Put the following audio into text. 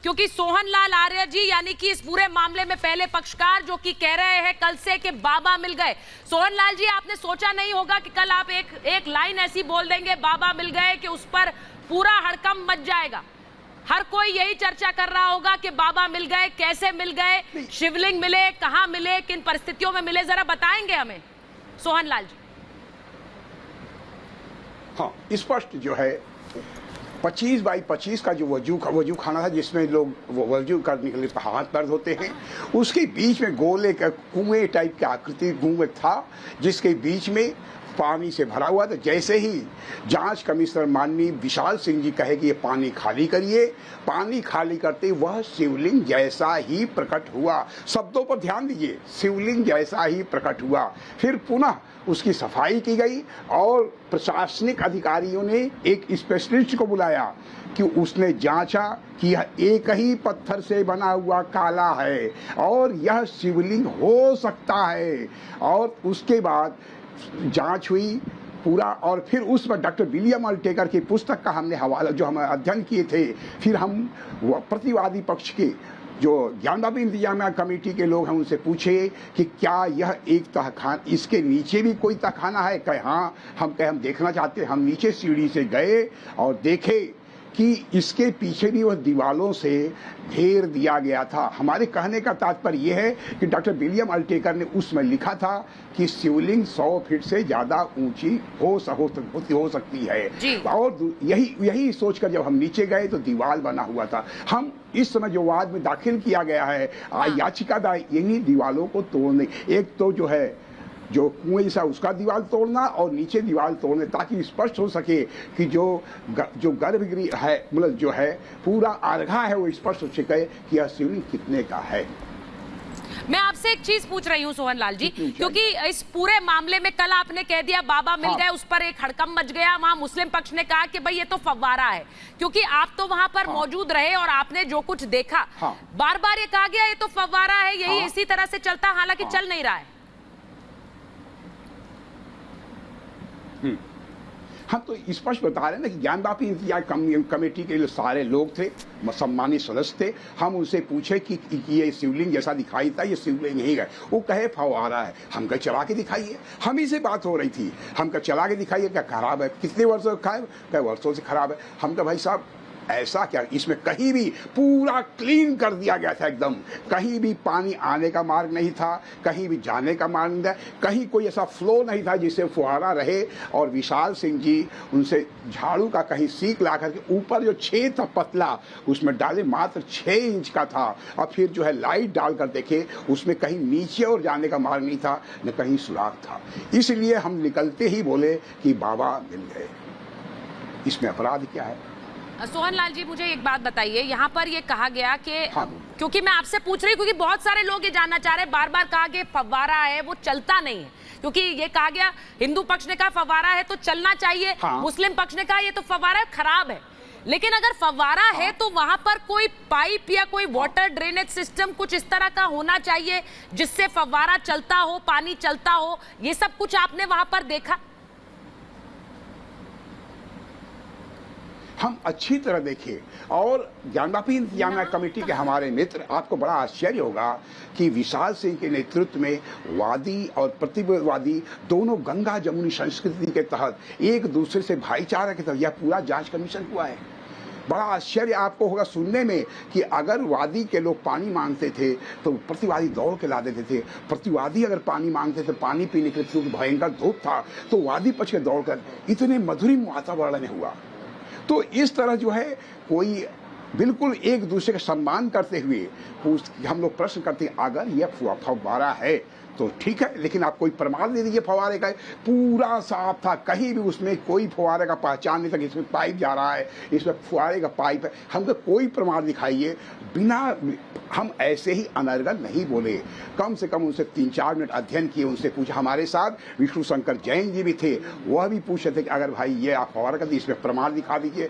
क्योंकि सोहन लाल आर्य जी यानी कि इस पूरे मामले में पहले पक्षकार जो कि कह रहे हैं कल से कि बाबा मिल गए। सोहन लाल जी, आपने सोचा नहीं होगा कि कल आप एक लाइन ऐसी बोल देंगे बाबा मिल गए कि उस पर पूरा हड़कंप मच जाएगा। हर कोई यही चर्चा कर रहा होगा कि बाबा मिल गए, कैसे मिल गए, शिवलिंग मिले, कहां मिले, किन परिस्थितियों में मिले, जरा बताएंगे हमें सोहन लाल जी। हाँ, स्पष्ट जो है 25 बाई 25 का जो वजू खाना था जिसमें लोग वजू करने के लिए हाथ दर्द होते हैं, उसके बीच में गोल एक कुएं टाइप की आकृति कुएं था जिसके बीच में पानी से भरा हुआ था। जैसे ही जांच कमिश्नर माननीय विशाल सिंह जी कहे कि ये पानी खाली करिए, पानी खाली करते वह शिवलिंग जैसा ही प्रकट हुआ। शब्दों पर ध्यान दीजिए, शिवलिंग जैसा ही प्रकट हुआ। फिर पुनः उसकी सफाई की गई और प्रशासनिक अधिकारियों ने एक स्पेशलिस्ट को बुलाया कि उसने जांचा कि यह एक ही पत्थर से बना हुआ काला है और यह शिवलिंग हो सकता है। और उसके बाद जांच हुई पूरा, और फिर उस पर डॉक्टर विलियम अल्टेकर की पुस्तक का हमने हवाला जो हम अध्ययन किए थे। फिर हम प्रतिवादी पक्ष के जो ज्ञानवापी इंतजामिया कमेटी के लोग हैं उनसे पूछे कि क्या यह एक तहखाना, इसके नीचे भी कोई तहखाना है? कहे हाँ, हम देखना चाहते हैं। हम नीचे सीढ़ी से गए और देखे कि इसके पीछे भी वह दीवालों से घेर दिया गया था। हमारे कहने का तात्पर्य यह है कि डॉक्टर विलियम अल्टेकर ने उसमें लिखा था कि शिवलिंग 100 फीट से ज्यादा ऊंची हो सकती है। और यही सोचकर जब हम नीचे गए तो दीवार बना हुआ था। हम इस समय जो वाद में दाखिल किया गया है याचिका दायर, इन्हीं दीवालों को तोड़ने, एक तो जो है जो कुएं जैसा उसका दीवार तोड़ना और नीचे दीवार तोड़ने, ताकि स्पष्ट हो सके कि जो गर्भगृह है, मतलब जो है पूरा अर्घा है, वो स्पष्ट हो सके कि यह शिवलिंग कितने का है। मैं आपसे एक चीज पूछ रही हूँ सोहन लाल जी, क्योंकि इस पूरे मामले में कल आपने कह दिया बाबा मिल गए, उस पर एक हड़कंप मच गया। वहां मुस्लिम पक्ष ने कहा कि भाई ये तो फव्वारा है, क्योंकि आप तो वहां पर मौजूद रहे और आपने जो कुछ देखा, बार बार ये कहा गया ये तो फव्वारा है, यही इसी तरह से चलता, हालांकि चल नहीं रहा है। हम तो स्पष्ट बता रहे हैं ना कि ज्ञानवापी इंतजाम कमेटी के जो सारे लोग थे, सम्मानित सदस्य थे, हम उनसे पूछे कि ये शिवलिंग जैसा दिखाई था, ये शिवलिंग नहीं है। वो कहे फव्वारा है। हम कहे चला के दिखाइए। हम ही से बात हो रही थी। हम कहे चला के दिखाइए, क्या खराब है? कितने वर्षों से खाए? क्या वर्षों से खराब है? हम कहे भाई साहब ऐसा क्या, इसमें कहीं भी पूरा क्लीन कर दिया गया था एकदम। कहीं भी पानी आने का मार्ग नहीं था, कहीं भी जाने का मार्ग नहीं था, कहीं कोई ऐसा फ्लो नहीं था जिससे फुहारा रहे। और विशाल सिंह जी उनसे झाड़ू का कहीं सीख ला करके ऊपर जो छेद था पतला उसमें डाले, मात्र 6 इंच का था। और फिर जो है लाइट डालकर देखे, उसमें कहीं नीचे और जाने का मार्ग नहीं था, न कहीं सुराग था। इसलिए हम निकलते ही बोले कि बाबा मिल गए। इसमें अपराध क्या है? सोहन लाल जी, मुझे एक बात बताइए, यहाँ पर ये कहा गया कि क्योंकि मैं आपसे पूछ रही हूँ क्योंकि बहुत सारे लोग ये जानना चाह रहे हैं, बार बार कहा कि फव्वारा है वो चलता नहीं है, क्योंकि ये कहा गया हिंदू पक्ष ने कहा फव्वारा है तो चलना चाहिए, मुस्लिम पक्ष ने कहा ये तो फव्वारा खराब है। लेकिन अगर फव्वारा है तो वहां पर कोई पाइप या कोई वाटर ड्रेनेज सिस्टम कुछ इस तरह का होना चाहिए जिससे फव्वारा चलता हो, पानी चलता हो। ये सब कुछ आपने वहां पर देखा? हम अच्छी तरह देखिए। और ज्ञानवापी इंतजामिया कमेटी के हमारे मित्र, आपको बड़ा आश्चर्य होगा कि विशाल सिंह के नेतृत्व में वादी और प्रतिवादी दोनों गंगा जमुनी संस्कृति के तहत एक दूसरे से भाईचारा के तहत यह पूरा जांच कमीशन हुआ है। बड़ा आश्चर्य आपको होगा सुनने में कि अगर वादी के लोग पानी मांगते थे तो प्रतिवादी दौड़ के ला देते थे। प्रतिवादी अगर पानी मांगते थे पानी पीने के लिए, क्योंकि भयंकर धूप था, तो वादी पक्ष के दौड़कर इतने मधुरिम वातावरण में हुआ। तो इस तरह जो है कोई बिल्कुल एक दूसरे का सम्मान करते हुए हम लोग प्रश्न करते हैं, अगर यह फव्वारा है तो ठीक है, लेकिन आप कोई प्रमाण दे दीजिए फव्वारे का। पूरा साफ था, कहीं भी उसमें कोई फव्वारे का पहचान नहीं था कि इसमें पाइप जा रहा है, इसमें फव्वारे का पाइप है। हमको कोई प्रमाण दिखाइए। बिना हम ऐसे ही अनर्गल नहीं बोले। कम से कम उनसे 3-4 मिनट अध्ययन किए, उनसे पूछा। हमारे साथ विष्णु शंकर जैन जी भी थे, वह भी पूछे थे कि अगर भाई ये आप फव्वारा का इसमें प्रमाण दिखा दीजिए।